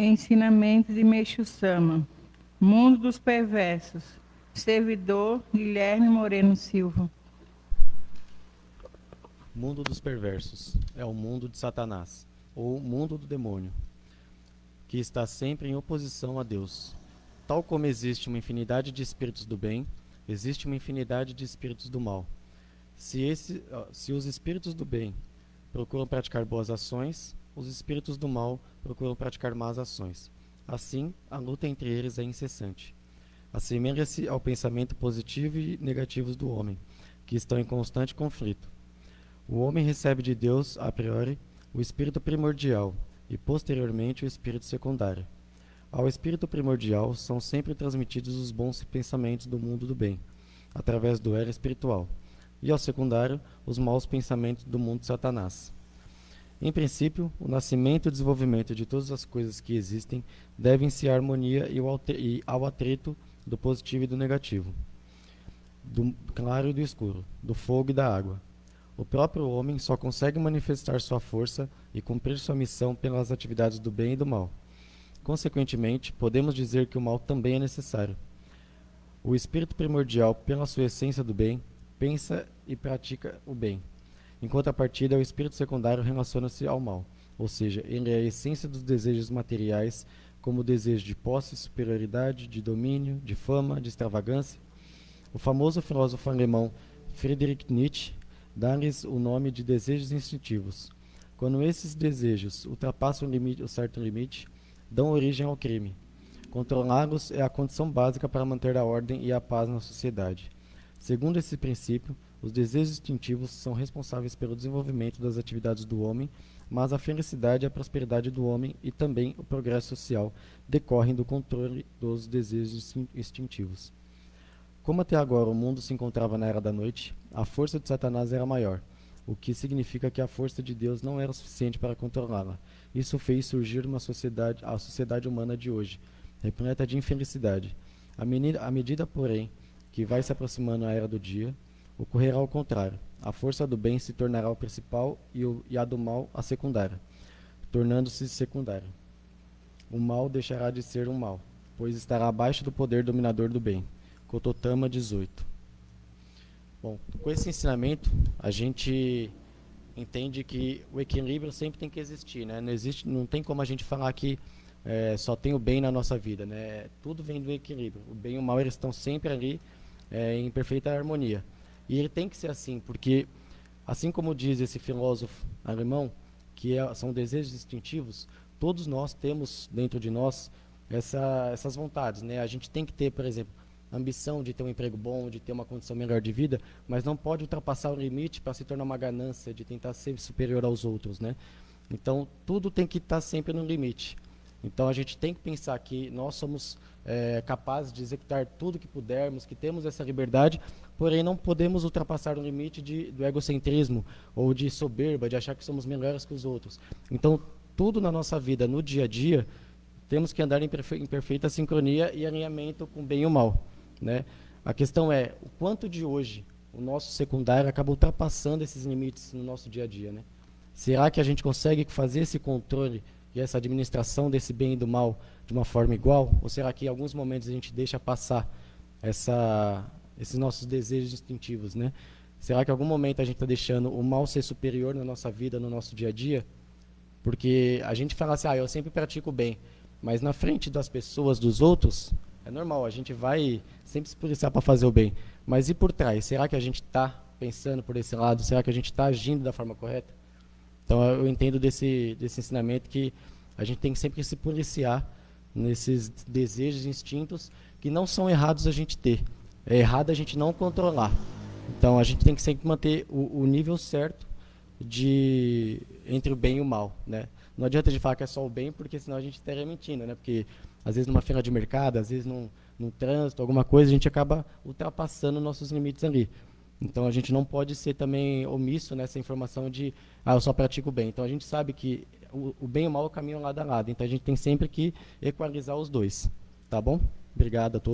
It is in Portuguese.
Ensinamentos de Meixo Sama. Mundo dos Perversos. Servidor Guilherme Moreno Silva. Mundo dos perversos é o mundo de Satanás, ou mundo do demônio, que está sempre em oposição a Deus. Tal como existe uma infinidade de espíritos do bem, existe uma infinidade de espíritos do mal. Se os espíritos do bem procuram praticar boas ações, os espíritos do mal procuram praticar más ações. Assim, a luta entre eles é incessante. Assemelha-se ao pensamento positivo e negativo do homem, que estão em constante conflito. O homem recebe de Deus, a priori, o espírito primordial e, posteriormente, o espírito secundário. Ao espírito primordial são sempre transmitidos os bons pensamentos do mundo do bem, através do elo espiritual, e ao secundário, os maus pensamentos do mundo de Satanás. Em princípio, o nascimento e o desenvolvimento de todas as coisas que existem devem-se à harmonia e ao atrito do positivo e do negativo, do claro e do escuro, do fogo e da água. O próprio homem só consegue manifestar sua força e cumprir sua missão pelas atividades do bem e do mal. Consequentemente, podemos dizer que o mal também é necessário. O espírito primordial, pela sua essência do bem, pensa e pratica o bem. Em contrapartida, o espírito secundário relaciona-se ao mal, ou seja, ele é a essência dos desejos materiais, como o desejo de posse, superioridade, de domínio, de fama, de extravagância. O famoso filósofo alemão Friedrich Nietzsche dá-lhes o nome de desejos instintivos. Quando esses desejos ultrapassam o certo limite, dão origem ao crime. Controlá-los é a condição básica para manter a ordem e a paz na sociedade. Segundo esse princípio, os desejos instintivos são responsáveis pelo desenvolvimento das atividades do homem, mas a felicidade e a prosperidade do homem e também o progresso social decorrem do controle dos desejos instintivos. Como até agora o mundo se encontrava na era da noite, a força de Satanás era maior, o que significa que a força de Deus não era suficiente para controlá-la. Isso fez surgir a sociedade humana de hoje, repleta de infelicidade. À medida, porém, que vai se aproximando a era do dia, ocorrerá o contrário. A força do bem se tornará o principal e a do mal a secundária, tornando-se secundária. O mal deixará de ser um mal, pois estará abaixo do poder dominador do bem. Kototama 18. Bom, com esse ensinamento, a gente entende que o equilíbrio sempre tem que existir, né? Não tem como a gente falar que só tem o bem na nossa vida, né? Tudo vem do equilíbrio. O bem e o mal eles estão sempre ali em perfeita harmonia. E ele tem que ser assim, porque, assim como diz esse filósofo alemão, que são desejos instintivos, todos nós temos dentro de nós essas vontades, né? A gente tem que ter, por exemplo, ambição de ter um emprego bom, de ter uma condição melhor de vida, mas não pode ultrapassar o limite para se tornar uma ganância, de tentar ser superior aos outros, né? Então, tudo tem que estar sempre no limite. Então, a gente tem que pensar que nós somos capazes de executar tudo que pudermos, que temos essa liberdade, porém não podemos ultrapassar o limite do egocentrismo ou de soberba, de achar que somos melhores que os outros. Então, tudo na nossa vida, no dia a dia, temos que andar em perfeita sincronia e alinhamento com o bem e o mal, né? A questão é o quanto de hoje o nosso secundário acaba ultrapassando esses limites no nosso dia a dia, né? Será que a gente consegue fazer esse controle e essa administração desse bem e do mal de uma forma igual? Ou será que em alguns momentos a gente deixa passar esses nossos desejos instintivos, né? Será que em algum momento a gente está deixando o mal ser superior na nossa vida, no nosso dia a dia? Porque a gente fala assim, eu sempre pratico o bem, mas na frente das pessoas, dos outros, é normal, a gente vai sempre se policiar para fazer o bem. Mas e por trás? Será que a gente está pensando por esse lado? Será que a gente está agindo da forma correta? Então eu entendo desse ensinamento que a gente tem que sempre se policiar nesses desejos, instintos, que não são errados a gente ter. É errado a gente não controlar. Então a gente tem que sempre manter o nível certo entre o bem e o mal, né? Não adianta de falar que é só o bem, porque senão a gente estaria mentindo, né? Porque às vezes numa feira de mercado, às vezes num trânsito, alguma coisa, a gente acaba ultrapassando nossos limites ali. Então a gente não pode ser também omisso nessa informação de eu só pratico o bem. Então a gente sabe que o bem e o mal caminham lado a lado. Então a gente tem sempre que equalizar os dois. Tá bom? Obrigado a todos.